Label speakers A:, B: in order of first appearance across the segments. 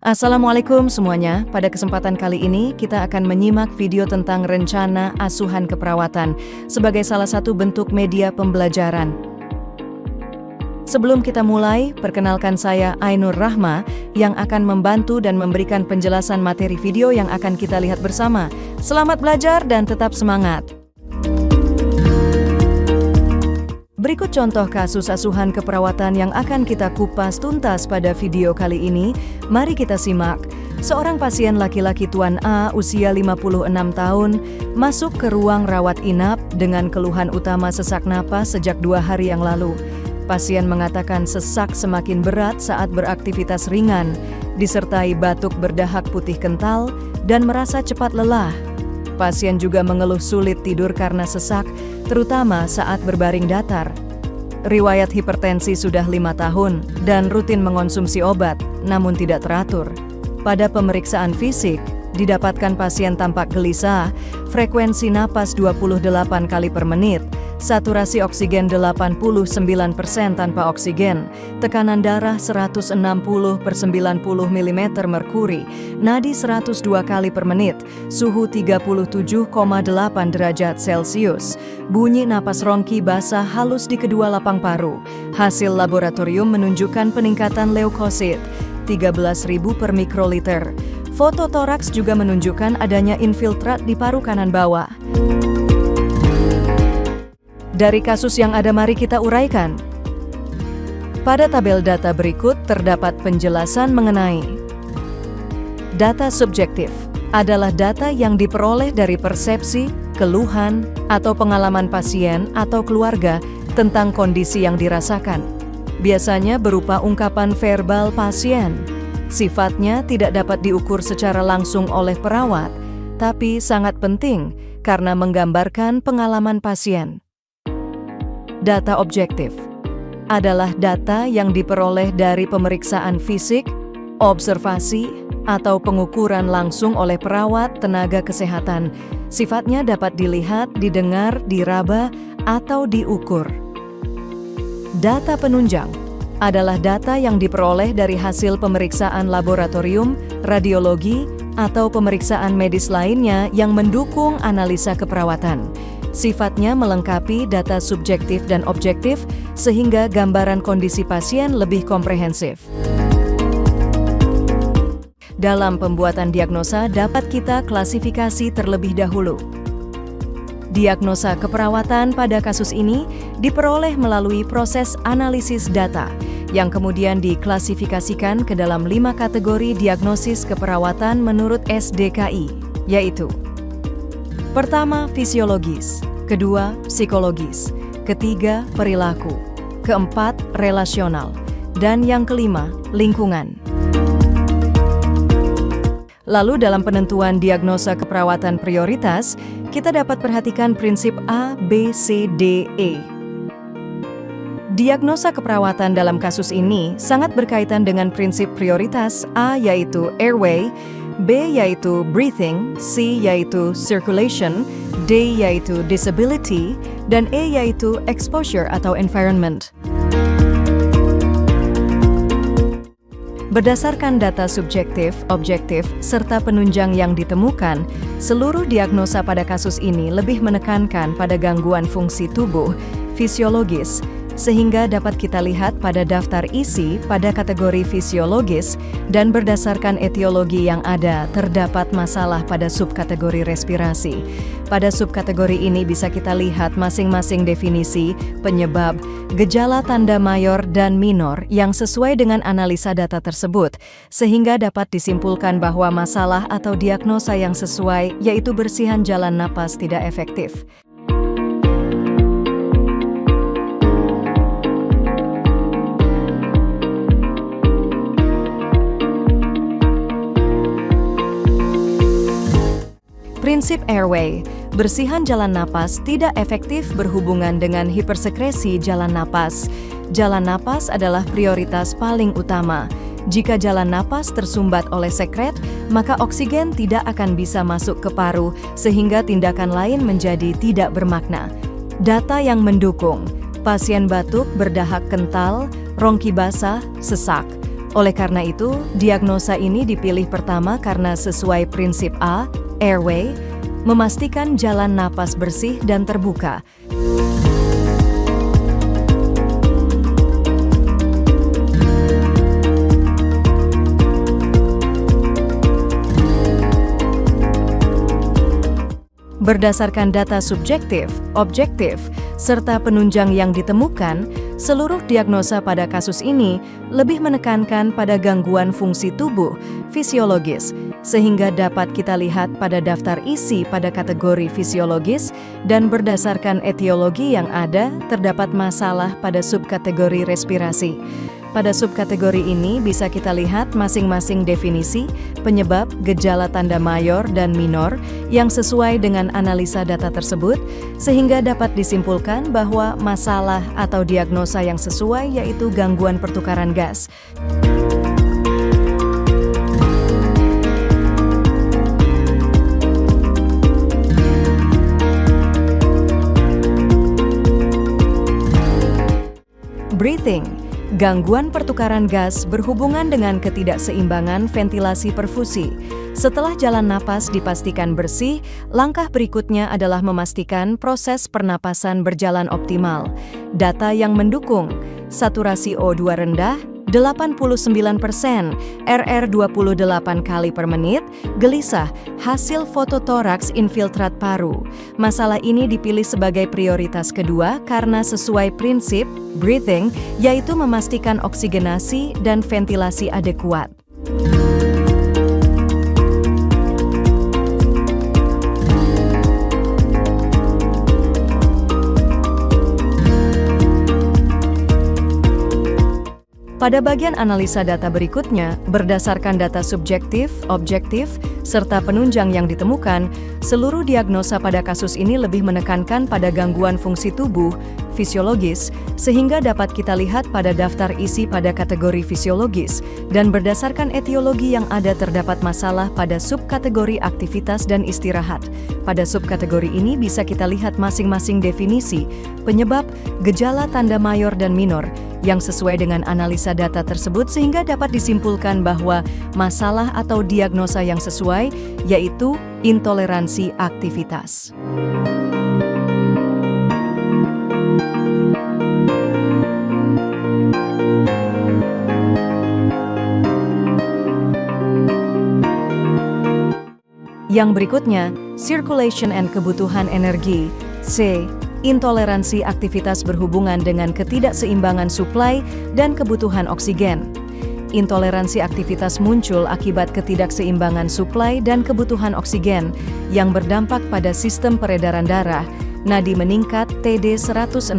A: Assalamualaikum semuanya. Pada kesempatan kali ini kita akan menyimak video tentang rencana asuhan keperawatan sebagai salah satu bentuk media pembelajaran. Sebelum kita mulai, perkenalkan saya Ainur Rahma yang akan membantu dan memberikan penjelasan materi video yang akan kita lihat bersama. Selamat belajar dan tetap semangat. Berikut contoh kasus asuhan keperawatan yang akan kita kupas tuntas pada video kali ini. Mari kita simak. Seorang pasien laki-laki Tuan A usia 56 tahun masuk ke ruang rawat inap dengan keluhan utama sesak napas sejak 2 hari yang lalu. Pasien mengatakan sesak semakin berat saat beraktivitas ringan, disertai batuk berdahak putih kental dan merasa cepat lelah. Pasien juga mengeluh sulit tidur karena sesak, terutama saat berbaring datar. Riwayat hipertensi sudah 5 tahun dan rutin mengonsumsi obat, namun tidak teratur. Pada pemeriksaan fisik, didapatkan pasien tampak gelisah, frekuensi napas 28 kali per menit, saturasi oksigen 89% tanpa oksigen, tekanan darah 160/90 mm merkuri, nadi 102 kali per menit, suhu 37,8 derajat Celcius, bunyi napas rongki basah halus di kedua lapang paru. Hasil laboratorium menunjukkan peningkatan leukosit 13.000 per mikroliter. Foto toraks juga menunjukkan adanya infiltrat di paru kanan bawah. Dari kasus yang ada, mari kita uraikan. Pada tabel data berikut terdapat penjelasan mengenai data subjektif adalah data yang diperoleh dari persepsi, keluhan, atau pengalaman pasien atau keluarga tentang kondisi yang dirasakan. Biasanya berupa ungkapan verbal pasien. Sifatnya tidak dapat diukur secara langsung oleh perawat, tapi sangat penting karena menggambarkan pengalaman pasien. Data objektif adalah data yang diperoleh dari pemeriksaan fisik, observasi, atau pengukuran langsung oleh perawat tenaga kesehatan. Sifatnya dapat dilihat, didengar, diraba, atau diukur. Data penunjang adalah data yang diperoleh dari hasil pemeriksaan laboratorium, radiologi, atau pemeriksaan medis lainnya yang mendukung analisa keperawatan. Sifatnya melengkapi data subjektif dan objektif sehingga gambaran kondisi pasien lebih komprehensif. Dalam pembuatan diagnosa dapat kita klasifikasi terlebih dahulu. Diagnosa keperawatan pada kasus ini diperoleh melalui proses analisis data yang kemudian diklasifikasikan ke dalam 5 kategori diagnosis keperawatan menurut SDKI, yaitu: pertama, fisiologis, kedua, psikologis, ketiga, perilaku, keempat, relasional, dan yang kelima, lingkungan. Lalu dalam penentuan diagnosa keperawatan prioritas, kita dapat perhatikan prinsip A, B, C, D, E. Diagnosa keperawatan dalam kasus ini sangat berkaitan dengan prinsip prioritas. A yaitu airway, B yaitu breathing, C yaitu circulation, D yaitu disability, dan E yaitu exposure atau environment. Berdasarkan data subjektif, objektif, serta penunjang yang ditemukan, seluruh diagnosa pada kasus ini lebih menekankan pada gangguan fungsi tubuh, fisiologis, sehingga dapat kita lihat pada daftar isi pada kategori fisiologis dan berdasarkan etiologi yang ada terdapat masalah pada subkategori respirasi. Pada subkategori ini bisa kita lihat masing-masing definisi, penyebab, gejala tanda mayor dan minor yang sesuai dengan analisa data tersebut, sehingga dapat disimpulkan bahwa masalah atau diagnosa yang sesuai yaitu bersihan jalan napas tidak efektif. Prinsip airway, bersihan jalan napas tidak efektif berhubungan dengan hipersekresi jalan napas. Jalan napas adalah prioritas paling utama. Jika jalan napas tersumbat oleh sekret, maka oksigen tidak akan bisa masuk ke paru, sehingga tindakan lain menjadi tidak bermakna. Data yang mendukung: pasien batuk berdahak kental, rongki basah, sesak. Oleh karena itu, diagnosa ini dipilih pertama karena sesuai prinsip A, airway, memastikan jalan napas bersih dan terbuka. Berdasarkan data subjektif, objektif, serta penunjang yang ditemukan, seluruh diagnosa pada kasus ini lebih menekankan pada gangguan fungsi tubuh fisiologis, sehingga dapat kita lihat pada daftar isi pada kategori fisiologis dan berdasarkan etiologi yang ada terdapat masalah pada subkategori respirasi. Pada subkategori ini bisa kita lihat masing-masing definisi, penyebab, gejala tanda mayor dan minor yang sesuai dengan analisa data tersebut, sehingga dapat disimpulkan bahwa masalah atau diagnosa yang sesuai yaitu gangguan pertukaran gas. Breathing. Gangguan pertukaran gas berhubungan dengan ketidakseimbangan ventilasi perfusi. Setelah jalan napas dipastikan bersih, langkah berikutnya adalah memastikan proses pernapasan berjalan optimal. Data yang mendukung: saturasi O2 rendah, 89%, RR 28 kali per menit, gelisah, hasil fototoraks infiltrat paru. Masalah ini dipilih sebagai prioritas kedua karena sesuai prinsip breathing, yaitu memastikan oksigenasi dan ventilasi adekuat. Pada bagian analisa data berikutnya, berdasarkan data subjektif, objektif, serta penunjang yang ditemukan, seluruh diagnosa pada kasus ini lebih menekankan pada gangguan fungsi tubuh fisiologis, sehingga dapat kita lihat pada daftar isi pada kategori fisiologis, dan berdasarkan etiologi yang ada terdapat masalah pada subkategori aktivitas dan istirahat. Pada subkategori ini bisa kita lihat masing-masing definisi, penyebab, gejala tanda mayor dan minor, yang sesuai dengan analisa data tersebut sehingga dapat disimpulkan bahwa masalah atau diagnosa yang sesuai yaitu intoleransi aktivitas. Yang berikutnya, circulation and kebutuhan energi, C. Intoleransi aktivitas berhubungan dengan ketidakseimbangan suplai dan kebutuhan oksigen. Intoleransi aktivitas muncul akibat ketidakseimbangan suplai dan kebutuhan oksigen yang berdampak pada sistem peredaran darah. Nadi meningkat TD 160/90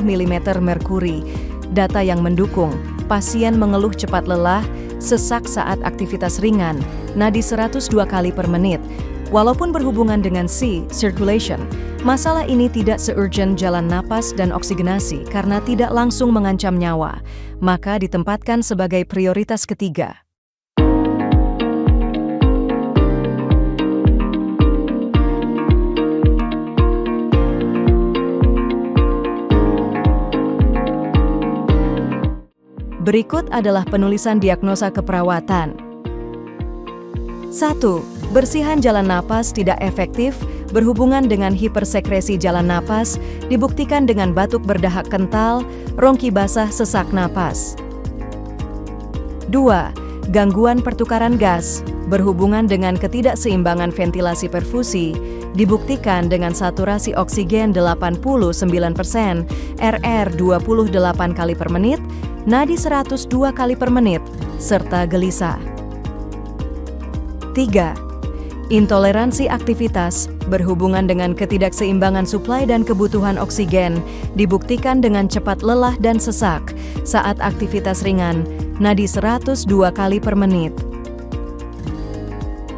A: mm merkuri. Data yang mendukung, pasien mengeluh cepat lelah, sesak saat aktivitas ringan, nadi 102 kali per menit. Walaupun berhubungan dengan C, circulation, masalah ini tidak se-urgent jalan napas dan oksigenasi karena tidak langsung mengancam nyawa, maka ditempatkan sebagai prioritas ketiga. Berikut adalah penulisan diagnosa keperawatan. 1. Bersihan jalan napas tidak efektif berhubungan dengan hipersekresi jalan napas, dibuktikan dengan batuk berdahak kental, rongki basah sesak napas. 2. Gangguan pertukaran gas berhubungan dengan ketidakseimbangan ventilasi perfusi, dibuktikan dengan saturasi oksigen 89%, RR 28 kali per menit, nadi 102 kali per menit, serta gelisah. 3. Intoleransi aktivitas berhubungan dengan ketidakseimbangan suplai dan kebutuhan oksigen, dibuktikan dengan cepat lelah dan sesak saat aktivitas ringan, nadi 102 kali per menit.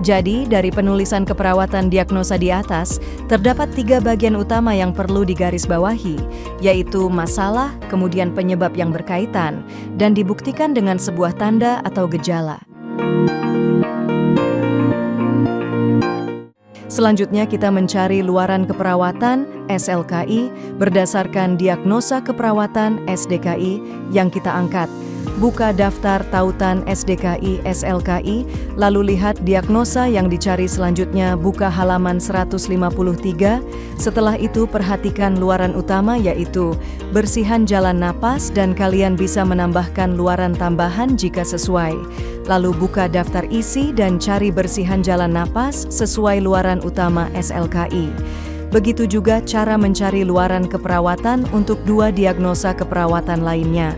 A: Jadi, dari penulisan keperawatan diagnosa di atas, terdapat 3 bagian utama yang perlu digarisbawahi, yaitu masalah, kemudian penyebab yang berkaitan, dan dibuktikan dengan sebuah tanda atau gejala. Selanjutnya kita mencari luaran keperawatan SLKI berdasarkan diagnosa keperawatan SDKI yang kita angkat. Buka daftar tautan SDKI SLKI, lalu lihat diagnosa yang dicari selanjutnya, buka halaman 153. Setelah itu perhatikan luaran utama yaitu bersihan jalan napas dan kalian bisa menambahkan luaran tambahan jika sesuai. Lalu buka daftar isi dan cari bersihan jalan napas sesuai luaran utama SLKI. Begitu juga cara mencari luaran keperawatan untuk dua diagnosa keperawatan lainnya.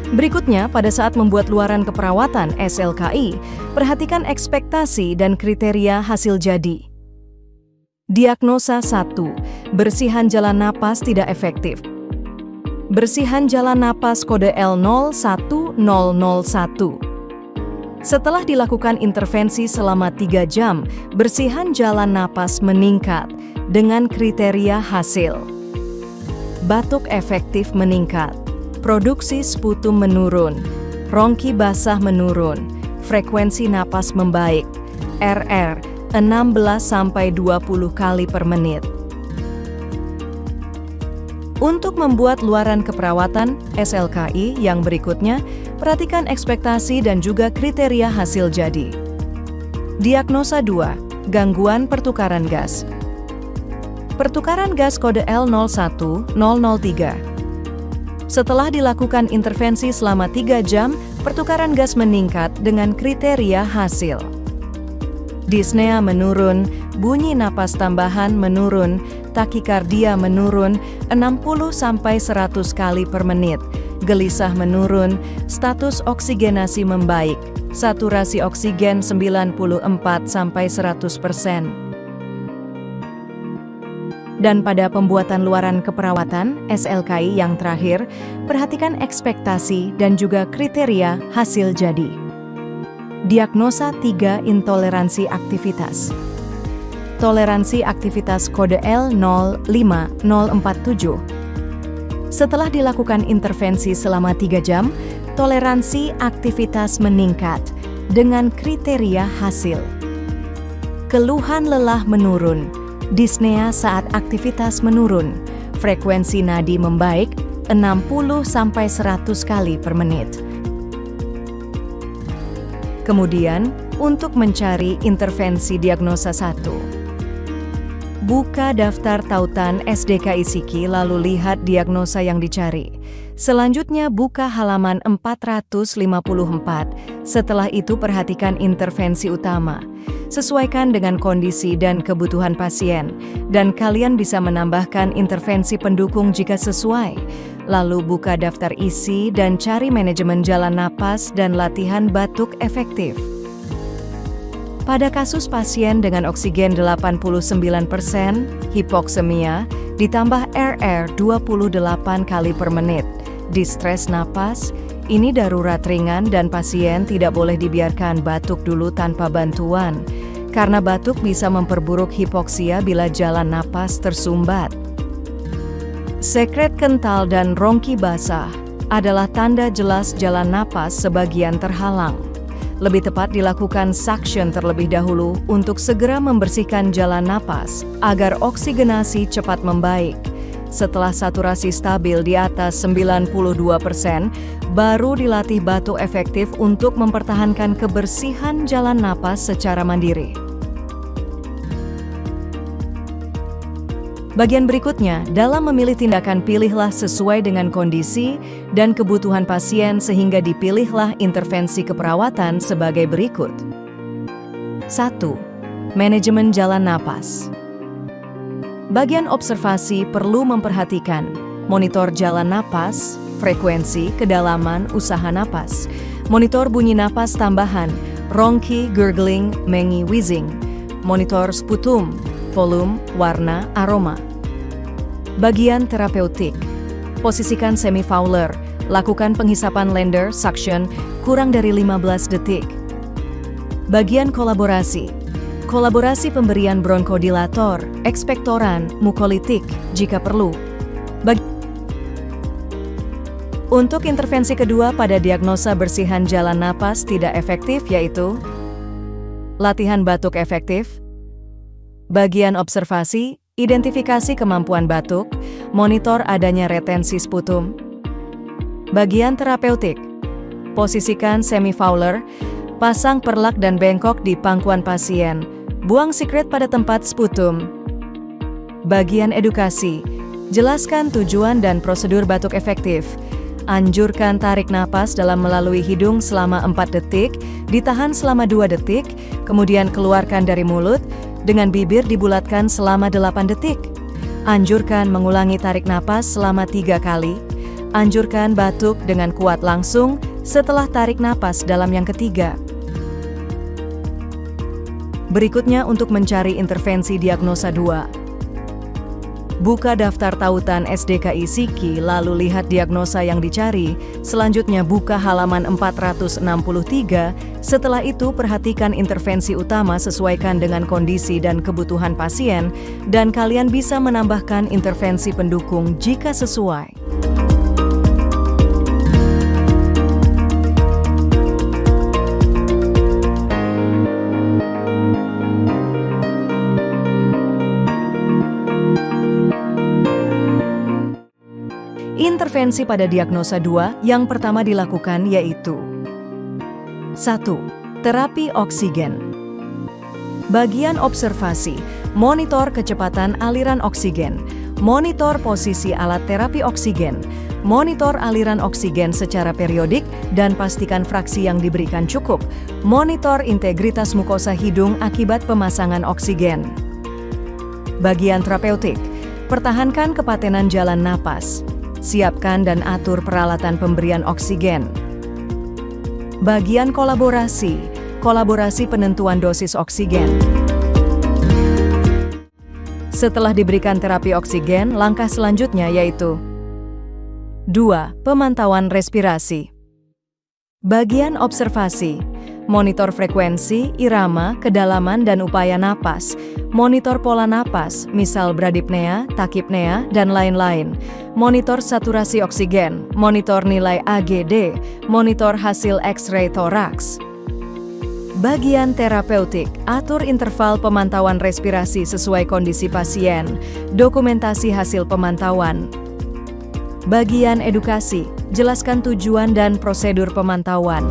A: Berikutnya, pada saat membuat luaran keperawatan SLKI, perhatikan ekspektasi dan kriteria hasil jadi. Diagnosa 1. Bersihan jalan napas tidak efektif. Bersihan jalan napas kode L01001. Setelah dilakukan intervensi selama 3 jam, bersihan jalan napas meningkat dengan kriteria hasil. Batuk efektif meningkat. Produksi sputum menurun, rongki basah menurun, frekuensi napas membaik, RR 16-20 kali per menit. Untuk membuat luaran keperawatan SLKI yang berikutnya, perhatikan ekspektasi dan juga kriteria hasil jadi. Diagnosa 2. Gangguan pertukaran gas. Pertukaran gas kode L01003. Setelah dilakukan intervensi selama 3 jam, pertukaran gas meningkat dengan kriteria hasil. Dyspnea menurun, bunyi napas tambahan menurun, takikardia menurun 60-100 kali per menit, gelisah menurun, status oksigenasi membaik, saturasi oksigen 94-100%. Dan pada pembuatan luaran keperawatan SLKI yang terakhir, perhatikan ekspektasi dan juga kriteria hasil jadi. Diagnosa 3. Intoleransi aktivitas. Toleransi aktivitas kode L05047. Setelah dilakukan intervensi selama 3 jam, toleransi aktivitas meningkat dengan kriteria hasil. Keluhan lelah menurun. Dyspnea saat aktivitas menurun, frekuensi nadi membaik 60-100 kali per menit. Kemudian, untuk mencari intervensi diagnosa 1. Buka daftar tautan SDKI Psiki lalu lihat diagnosa yang dicari. Selanjutnya buka halaman 454. Setelah itu perhatikan intervensi utama. Sesuaikan dengan kondisi dan kebutuhan pasien, dan kalian bisa menambahkan intervensi pendukung jika sesuai. Lalu buka daftar isi dan cari manajemen jalan napas dan latihan batuk efektif. Pada kasus pasien dengan oksigen 89%, hipoksemia, ditambah RR 28 kali per menit, distres napas, ini darurat ringan dan pasien tidak boleh dibiarkan batuk dulu tanpa bantuan, karena batuk bisa memperburuk hipoksia bila jalan napas tersumbat. Sekret kental dan rongki basah adalah tanda jelas jalan napas sebagian terhalang. Lebih tepat dilakukan suction terlebih dahulu untuk segera membersihkan jalan napas agar oksigenasi cepat membaik. Setelah saturasi stabil di atas 92%, baru dilatih batuk efektif untuk mempertahankan kebersihan jalan napas secara mandiri. Bagian berikutnya, dalam memilih tindakan pilihlah sesuai dengan kondisi dan kebutuhan pasien sehingga dipilihlah intervensi keperawatan sebagai berikut. 1. Manajemen jalan napas. Bagian observasi perlu memperhatikan monitor jalan napas, frekuensi, kedalaman, usaha napas, monitor bunyi napas tambahan, rongki, gurgling, mengi, wheezing, monitor sputum, volume, warna, aroma. Bagian terapeutik, posisikan semi-Fowler, lakukan penghisapan Lander, suction, kurang dari 15 detik. Bagian kolaborasi, kolaborasi pemberian bronkodilator, ekspektoran, mukolitik jika perlu. Untuk intervensi kedua pada diagnosa bersihan jalan napas tidak efektif yaitu latihan batuk efektif, bagian observasi, identifikasi kemampuan batuk, monitor adanya retensi sputum, Bagian terapeutik. Posisikan semi-fowler, pasang perlak dan bengkok di pangkuan pasien. Buang sikret pada tempat sputum. Bagian edukasi. Jelaskan tujuan dan prosedur batuk efektif. Anjurkan tarik napas dalam melalui hidung selama 4 detik, ditahan selama 2 detik, kemudian keluarkan dari mulut, dengan bibir dibulatkan selama 8 detik. Anjurkan mengulangi tarik napas selama 3 kali. Anjurkan batuk dengan kuat langsung setelah tarik napas dalam yang ketiga. Berikutnya untuk mencari intervensi diagnosa 2. Buka daftar tautan SDKI Psiki lalu lihat diagnosa yang dicari, selanjutnya buka halaman 463, setelah itu perhatikan intervensi utama sesuaikan dengan kondisi dan kebutuhan pasien, dan kalian bisa menambahkan intervensi pendukung jika sesuai. Intervensi pada diagnosa 2 yang pertama dilakukan yaitu 1. Terapi oksigen. Bagian observasi, monitor kecepatan aliran oksigen, monitor posisi alat terapi oksigen, monitor aliran oksigen secara periodik dan pastikan fraksi yang diberikan cukup, monitor integritas mukosa hidung akibat pemasangan oksigen. Bagian terapeutik, pertahankan kepatenan jalan napas. Siapkan dan atur peralatan pemberian oksigen. Bagian kolaborasi, kolaborasi penentuan dosis oksigen. Setelah diberikan terapi oksigen, langkah selanjutnya yaitu 2. Pemantauan respirasi. Bagian observasi, monitor frekuensi, irama, kedalaman, dan upaya napas. Monitor pola napas, misal bradipnea, takipnea, dan lain-lain. Monitor saturasi oksigen, monitor nilai AGD, monitor hasil X-ray toraks. Bagian terapeutik, atur interval pemantauan respirasi sesuai kondisi pasien, dokumentasi hasil pemantauan. Bagian edukasi, jelaskan tujuan dan prosedur pemantauan.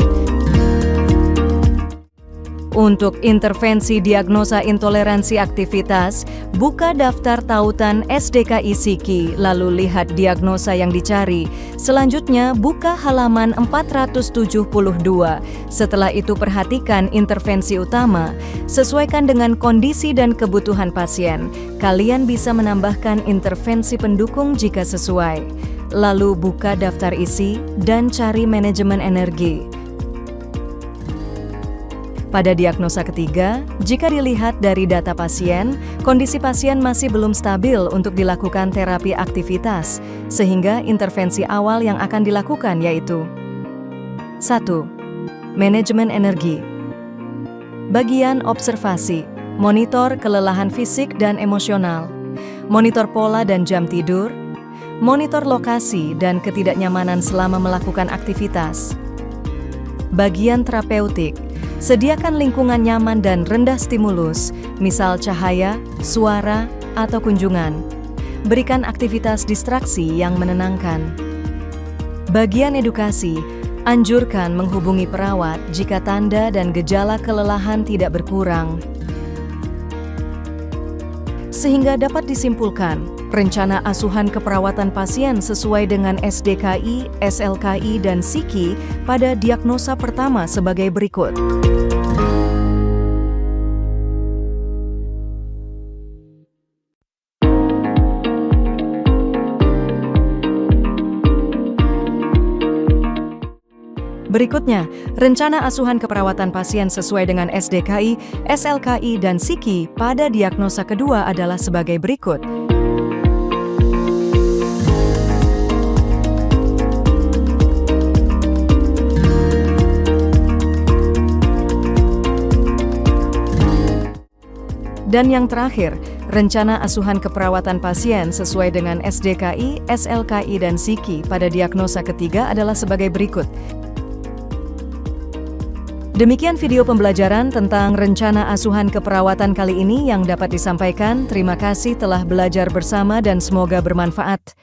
A: Untuk intervensi diagnosa intoleransi aktivitas, buka daftar tautan SDKI Psiki, lalu lihat diagnosa yang dicari. Selanjutnya, buka halaman 472. Setelah itu perhatikan intervensi utama, sesuaikan dengan kondisi dan kebutuhan pasien. Kalian bisa menambahkan intervensi pendukung jika sesuai. Lalu buka daftar isi dan cari manajemen energi. Pada diagnosa ketiga, jika dilihat dari data pasien, kondisi pasien masih belum stabil untuk dilakukan terapi aktivitas, sehingga intervensi awal yang akan dilakukan yaitu 1. Manajemen energi. Bagian observasi, monitor kelelahan fisik dan emosional, monitor pola dan jam tidur, monitor lokasi dan ketidaknyamanan selama melakukan aktivitas. Bagian terapeutik, sediakan lingkungan nyaman dan rendah stimulus, misal cahaya, suara, atau kunjungan. Berikan aktivitas distraksi yang menenangkan. Bagian edukasi, anjurkan menghubungi perawat jika tanda dan gejala kelelahan tidak berkurang. Sehingga dapat disimpulkan, rencana asuhan keperawatan pasien sesuai dengan SDKI, SLKI, dan Psiki pada diagnosa pertama sebagai berikut. Berikutnya, rencana asuhan keperawatan pasien sesuai dengan SDKI, SLKI, dan Psiki pada diagnosa kedua adalah sebagai berikut. Dan yang terakhir, rencana asuhan keperawatan pasien sesuai dengan SDKI, SLKI, dan Psiki pada diagnosa ketiga adalah sebagai berikut. Demikian video pembelajaran tentang rencana asuhan keperawatan kali ini yang dapat disampaikan. Terima kasih telah belajar bersama dan semoga bermanfaat.